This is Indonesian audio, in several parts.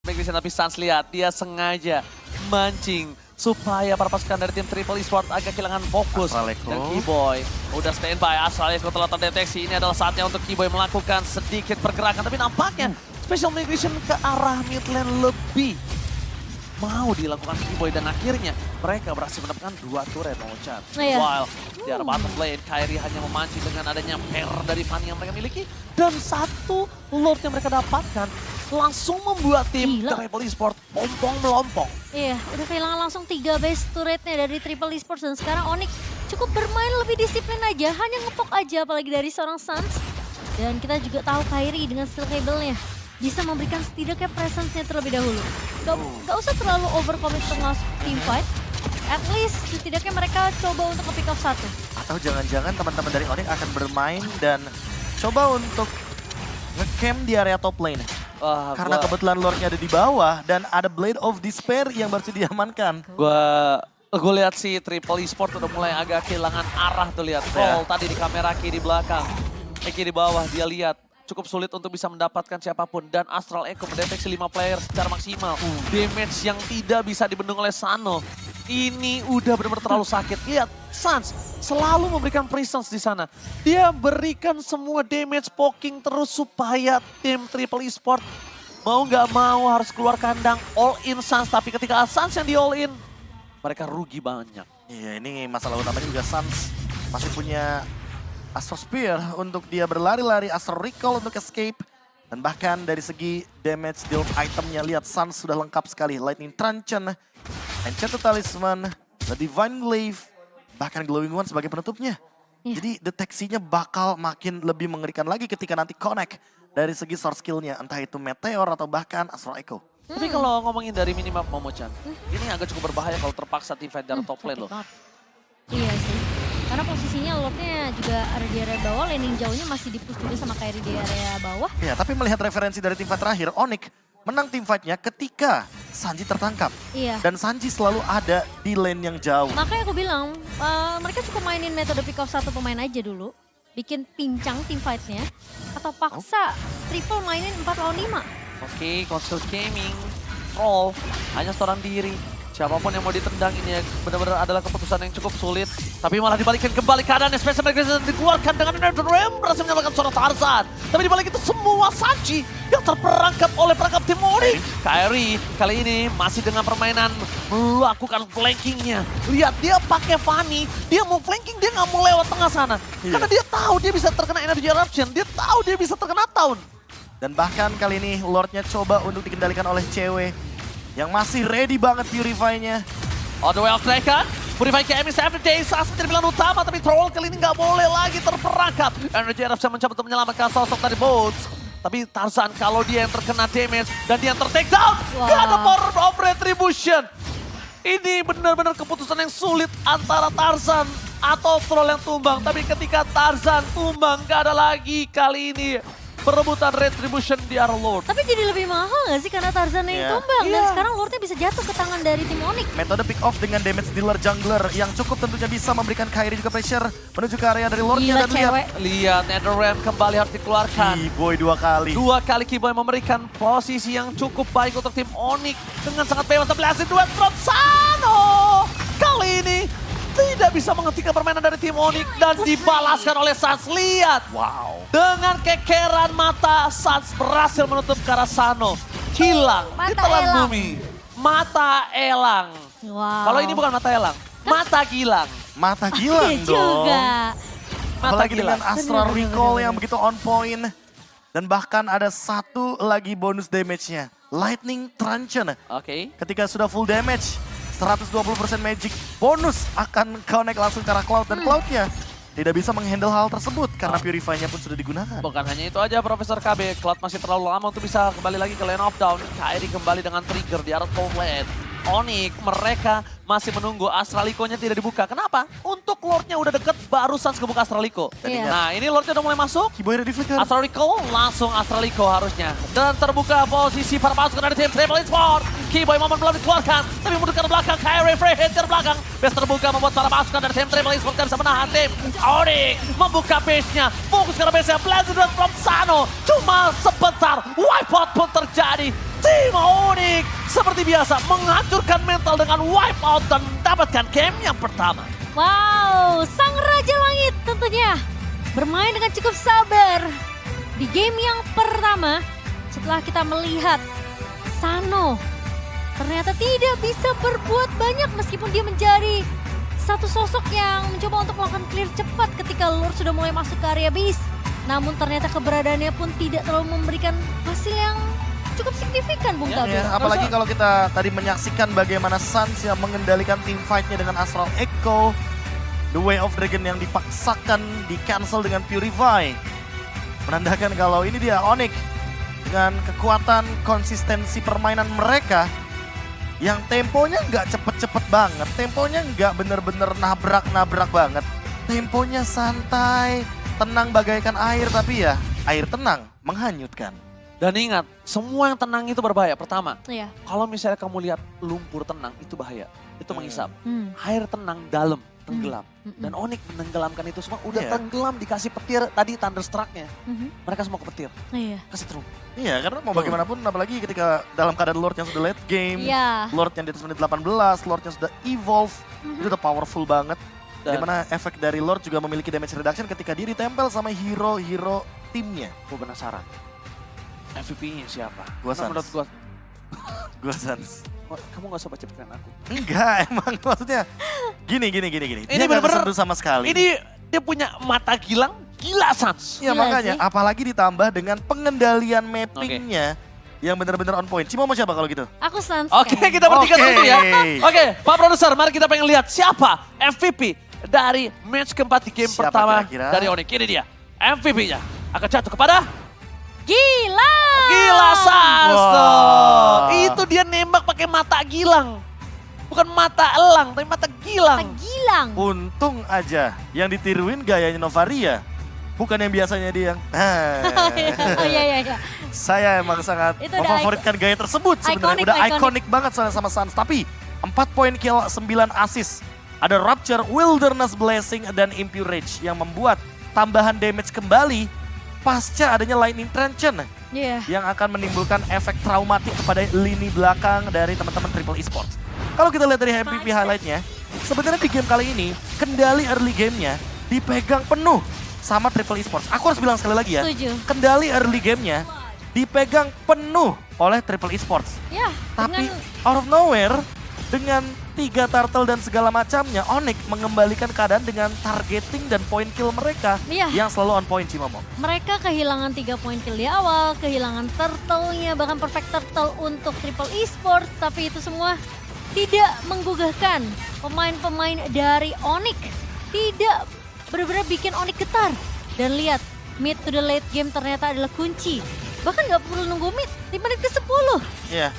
Migration, tapi Sans lihat, dia sengaja mancing supaya para pasukan dari tim Triple Esports agak kehilangan fokus. Astraleko. Dan Keyboy udah standby, Astraleko telah terdeteksi. Ini adalah saatnya untuk Keyboy melakukan sedikit pergerakan, tapi nampaknya Special Migration ke arah mid lane lebih mau dilakukan Keyboy, dan akhirnya mereka berhasil mendapatkan 2 turret Ocha. Iya. While di arah bottom lane, Kairi hanya memancing dengan adanya pair dari Fanny yang mereka miliki, dan 1 Lord yang mereka dapatkan langsung membuat tim Gila. Triple Esports ompong-melompong. Iya, udah kehilangan langsung 3 base turretnya dari Triple Esports, dan sekarang Onyx cukup bermain lebih disiplin aja, hanya ngepok aja apalagi dari seorang Sans. Dan kita juga tahu Kairi dengan skill cable-nya bisa memberikan setidaknya presence-nya terlebih dahulu. Gak usah terlalu overcommit untuk masuk team fight. At least setidaknya mereka coba untuk nge-pick off 1. Atau jangan-jangan teman-teman dari Onyx akan bermain dan coba untuk nge-camp di area top lane. Karena kebetulan Lordnya ada di bawah dan ada Blade of Despair yang baru diamankan. Gue lihat si Triple Esports udah mulai agak kehilangan arah tuh, lihat. Roll tadi di kamera kiri belakang. Kiri bawah dia lihat. Cukup sulit untuk bisa mendapatkan siapapun. Dan Astral Echo mendeteksi 5 player secara maksimal. Damage yang tidak bisa dibendung oleh Sano. Ini udah benar-benar terlalu sakit. Lihat, Sans selalu memberikan presence di sana. Dia berikan semua damage poking terus supaya tim Triple Esports mau nggak mau harus keluar kandang all in Sans. Tapi ketika Sans yang di all in, mereka rugi banyak. Iya, ini masalah utamanya juga Sans masih punya Astro Spear untuk dia berlari-lari, Astro Recall untuk escape. Dan bahkan dari segi damage deal itemnya, lihat Sans sudah lengkap sekali. Lightning Truncheon, Enchanted Talisman, The Divine Glaive, bahkan Glowing One sebagai penutupnya. Iya. Jadi deteksinya bakal makin lebih mengerikan lagi ketika nanti connect dari segi source skill-nya. Entah itu Meteor atau bahkan Astral Echo. Tapi kalau ngomongin dari minimap Momo-chan, ini agak cukup berbahaya kalau terpaksa tim fight dari top lane loh. Iya sih. Karena posisinya Lordnya juga ada di area bawah, laning jauhnya masih di-push juga sama Kairi di area bawah. Ya, tapi melihat referensi dari tim fight terakhir, Onyx menang tim fight-nya ketika Sanji tertangkap. Iya. Dan Sanji selalu ada di lane yang jauh. Makanya aku bilang, mereka cukup mainin metode pick off 1 pemain aja dulu. Bikin pincang tim fight-nya. Atau paksa triple mainin 4 lawan 5. Oke, Console Gaming, Roll, hanya seorang diri. Siapapun yang mau ditendang ini ya benar-benar adalah keputusan yang cukup sulit. Tapi malah dibalikin kembali keadaannya. Special Migration dikeluarkan dengan Nether Realm. Berhasil menyelamatkan seorang Tarzan. Tapi dibalik itu semua Sanji yang terperangkap oleh perangkap tim Onyx. Kairi kali ini masih dengan permainan melakukan flankingnya. Lihat dia pakai Fanny. Dia mau flanking, dia nggak mau lewat tengah sana. Karena dia tahu dia bisa terkena Energy Eruption. Dia tahu dia bisa terkena Taun. Dan bahkan kali ini Lordnya coba untuk dikendalikan oleh cewek yang masih ready banget Purify-nya. On the way of Draken, Purify KM is every day, saat menjadi pilihan utama, tapi Troll kali ini nggak boleh lagi terperangkap. Energy Eruption mencoba untuk menyelamatkan sosok dari Bones. Tapi Tarzan kalau dia yang terkena damage dan dia yang ter-take down, gak ada power of retribution. Ini benar-benar keputusan yang sulit antara Tarzan atau Troll yang tumbang. Tapi ketika Tarzan tumbang, gak ada lagi kali ini perebutan retribution di arah Lord. Tapi jadi lebih mahal gak sih karena Tarzan yang tumbang? Dan sekarang Lordnya bisa jatuh ke tangan dari tim Onyx. Metode pick off dengan damage dealer jungler yang cukup tentunya bisa memberikan Kairi juga pressure menuju ke area dari Lordnya. Dan Lihat Nether Realm kembali harus dikeluarkan. Keyboy 2 kali. 2 kali Keyboy memberikan posisi yang cukup baik untuk tim Onyx dengan sangat bebas. Tapi hasil duet from Sano kali ini tidak bisa menghentikan permainan dari tim Onyx dan dibalaskan oleh Sans. Lihat. Wow. Dengan kekeran mata, Sans berhasil menutup ke arah Sano. Hilang di telan bumi. Mata elang. Wow. Kalau ini bukan mata elang, mata gilang. Mata gilang Iya dong. juga. Mata Apalagi gilang. dengan Astral Bener, Recall bener. yang begitu on point. Dan bahkan ada 1 lagi bonus damage-nya. Lightning Truncheon. Oke. Ketika sudah full damage, 120% magic bonus akan connect langsung ke arah Cloud. Dan Cloud-nya tidak bisa menghandle hal tersebut karena Purify-nya pun sudah digunakan. Bukan hanya itu aja Profesor KB, Cloud masih terlalu lama untuk bisa kembali lagi ke lane of down. Kairi kembali dengan trigger di arah top lane. Onyx mereka masih menunggu Astralico-nya tidak dibuka. Kenapa? Untuk Lord-nya udah deket baru Sans kebuka Astralico. Iya. Nah ini Lord-nya udah mulai masuk. Keyboy ready flicker. Astralico langsung Astralico harusnya. Dan terbuka posisi para pasukan dari tim Triple Esports. Keyboy momen belum dikeluarkan. Tapi mundur ke belakang. Kairi free hit ke belakang. Base terbuka membuat para pasukan dari tim Triple Esports bisa menahan tim Onyx. Membuka base-nya. Fokus ke base-nya. Blazing from Sano. Cuma sebentar. Wipeout pun terjadi. Tim Onyx seperti biasa menghancurkan mental dengan wipe out dan mendapatkan game yang pertama. Wow, sang Raja Langit tentunya bermain dengan cukup sabar. Di game yang pertama, setelah kita melihat Sano ternyata tidak bisa berbuat banyak meskipun dia menjadi satu sosok yang mencoba untuk melakukan clear cepat ketika Lord sudah mulai masuk ke area base. Namun ternyata keberadaannya pun tidak terlalu memberikan hasil yang cukup signifikan, Bung Gabriel. Ya, apalagi kalau kita tadi menyaksikan bagaimana Suns yang mengendalikan tim fight-nya dengan Astral Echo. The Way of Dragon yang dipaksakan di-cancel dengan Purify. Menandakan kalau ini dia Onyx dengan kekuatan konsistensi permainan mereka. Yang temponya nggak cepet-cepet banget, temponya nggak bener-bener nabrak-nabrak banget. Temponya santai, tenang bagaikan air, tapi ya air tenang menghanyutkan. Dan ingat, semua yang tenang itu berbahaya. Pertama, Iya. kalau misalnya kamu lihat lumpur tenang itu bahaya, itu menghisap. Hmm. Air tenang dalam, tenggelam. Dan Onyx menenggelamkan itu semua, udah Iya. tenggelam dikasih petir tadi Thunderstruck-nya. Mhm. Mereka semua ke petir, Iya. kasih terus. Iya, karena mau bagaimanapun apalagi ketika dalam keadaan Lord yang sudah late game, Iya. Lord yang di atas menit 18, Lord yang sudah evolve, itu udah powerful banget. Dan Dimana efek dari Lord juga memiliki damage reduction ketika dia ditempel sama hero-hero timnya. gue penasaran, MVP-nya siapa? Gua Karena Suns. menurut gue, Gue Suns. kamu gak usah baca pikiran aku. Enggak, emang maksudnya gini. Ini Dia nggak bener-bener- kesentuh sama sekali. Ini dia punya mata gilang, gila Suns. Ya Gila makanya, sih. apalagi ditambah dengan pengendalian mappingnya yang benar-benar on point. Cimo mau siapa kalau gitu? Aku Suns. Oke, kan? kita bertiga Oke. dulu ya. Oke, Pak Produser, mari kita pengen lihat siapa MVP dari match keempat di game Siapa pertama kira-kira? dari Onyx. Ini dia, MVP-nya akan jatuh kepada Gila. Gila Suns. Wah. Itu dia nembak pakai mata gilang. Bukan mata elang, tapi mata gilang. Gilang. Untung aja yang ditiruin gayanya Novaria. Bukan yang biasanya dia yang... Oh iya. Saya emang sangat Itu udah memfavoritkan gaya tersebut sebenarnya. Iconic, Udah iconic. ikonik banget soalnya sama Suns. Tapi 4 poin kill, 9 assist. Ada Rupture, Wilderness Blessing, dan Impure Rage yang membuat tambahan damage kembali pasca adanya Lightning Trenchant Iya. yang akan menimbulkan efek traumatik kepada lini belakang dari teman-teman Triple Esports. Kalau kita lihat dari MVP highlight-nya, sebenarnya di game kali ini kendali early game-nya dipegang penuh sama Triple Esports. Aku harus bilang sekali lagi ya, Setuju. kendali early game-nya dipegang penuh oleh Triple Esports. Ya, Tapi dengan out of nowhere, dengan 3 turtle dan segala macamnya, Onyx mengembalikan keadaan dengan targeting dan point kill mereka Iya. yang selalu on point, Cimomo. mereka kehilangan 3 poin kill di awal, kehilangan turtle-nya, bahkan perfect turtle untuk Triple Esports. Tapi itu semua tidak menggugahkan pemain-pemain dari Onyx. Tidak benar-benar bikin Onyx getar. Dan lihat, mid to the late game ternyata adalah kunci. Bahkan nggak perlu nunggu mid, di menit ke-10. Iya.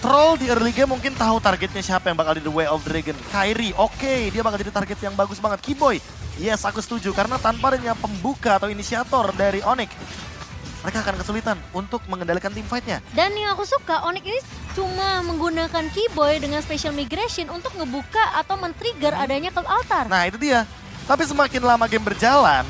Troll di early game mungkin tahu targetnya siapa yang bakal di The Way of Dragon. Kairi, oke, dia bakal jadi target yang bagus banget. Keyboy, yes aku setuju. Karena tanpa adanya pembuka atau inisiator dari Onyx, mereka akan kesulitan untuk mengendalikan tim fight-nya. Dan yang aku suka, Onyx ini cuma menggunakan Keyboy dengan special migration untuk ngebuka atau men-trigger adanya Cult Altar. Nah itu dia. Tapi semakin lama game berjalan,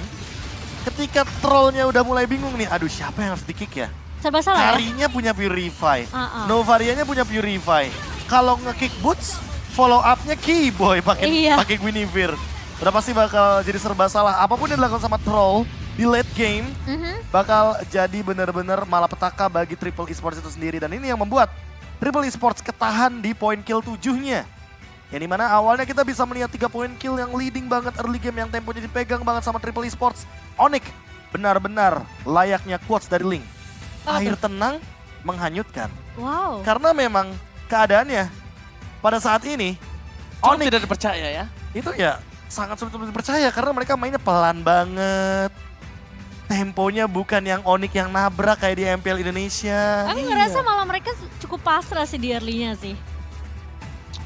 ketika trollnya udah mulai bingung nih, aduh siapa yang harus di-kick ya? Serba salah ya? Karinya punya Purify, Ah, ah. Novarianya punya Purify. Kalau nge-kick Boots, follow up-nya Keyboy pakai Iya. pakai Guinevere. Udah pasti bakal jadi serba salah. Apapun yang dilakukan sama Troll di late game, bakal jadi benar-benar malapetaka bagi Triple Esports itu sendiri. Dan ini yang membuat Triple Esports ketahan di point kill 7-nya. Yang dimana awalnya kita bisa melihat 3 point kill yang leading banget early game yang temponya dipegang banget sama Triple Esports. Onyx benar-benar layaknya quotes dari Link. Air tenang menghanyutkan. Wow. Karena memang keadaannya pada saat ini Cukup Onyx tidak dipercaya ya. itu ya sangat sulit untuk dipercaya karena mereka mainnya pelan banget. Temponya bukan yang Onyx yang nabrak kayak di MPL Indonesia. Aku ngerasa malah mereka cukup pasrah sih di early-nya sih.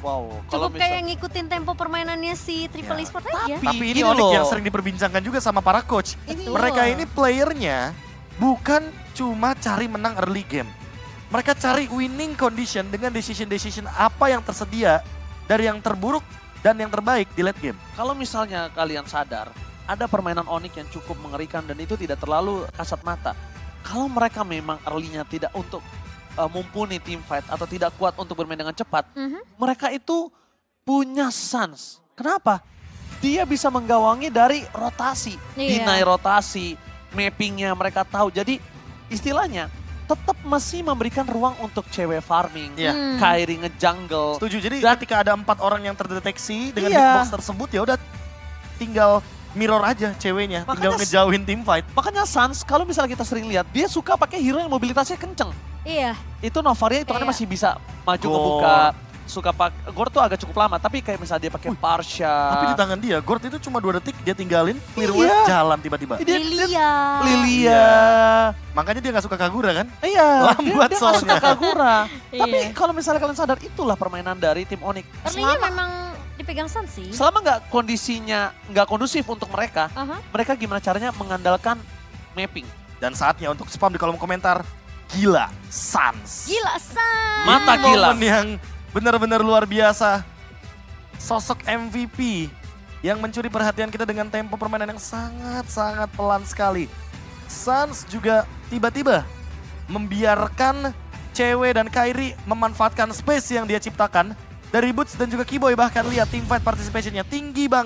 Wow, kalau Cukup kayak ngikutin tempo permainannya si Triple Ya. Esports aja. Tapi ini Gini Onyx loh. yang sering diperbincangkan juga sama para coach. Betul. Mereka ini playernya bukan cuma cari menang early game. Mereka cari winning condition dengan decision-decision apa yang tersedia dari yang terburuk dan yang terbaik di late game. Kalau misalnya kalian sadar, ada permainan Onyx yang cukup mengerikan dan itu tidak terlalu kasat mata. Kalau mereka memang early-nya tidak untuk mumpuni team fight atau tidak kuat untuk bermain dengan cepat, Mhm. mereka itu punya Suns. Kenapa? Dia bisa menggawangi dari rotasi, Iya. deny rotasi, mappingnya mereka tahu. Jadi istilahnya tetap masih memberikan ruang untuk cewek farming, Iya. Kairi ngejungle. Setuju. Jadi Dan- ketika ada 4 orang yang terdeteksi dengan Iya. big box tersebut ya udah tinggal mirror aja ceweknya, tinggal Makanya ngejauhin team fight. Makanya Suns kalau misalnya kita sering lihat, dia suka pakai hero yang mobilitasnya kenceng. Iya. Itu Novaria itu kan Iya. masih bisa maju Gore. ngebuka. Suka pakai Gore tuh agak cukup lama, tapi kayak misalnya dia pakai Parsha. Tapi di tangan dia, Gord itu cuma 2 detik dia tinggalin, clear Iya. wave, jalan tiba-tiba. Lilia. Lilia. Makanya dia gak suka Kagura kan? Iya, Lambat dia nggak suka soalnya. Kagura. Tapi Iya. kalau misalnya kalian sadar, itulah permainan dari tim Onyx. Early-nya memang dipegang Suns sih. Selama nggak kondisinya nggak kondusif untuk mereka, Aha. mereka gimana caranya mengandalkan mapping. Dan saatnya untuk spam di kolom komentar. Gila, Suns. Gila Suns. Mata Ini gila. momen yang benar-benar luar biasa. Sosok MVP yang mencuri perhatian kita dengan tempo permainan yang sangat-sangat pelan sekali. Suns juga tiba-tiba membiarkan cewek dan Kairi memanfaatkan space yang dia ciptakan. Dari Boots dan juga Keyboy bahkan lihat teamfight participationnya tinggi banget.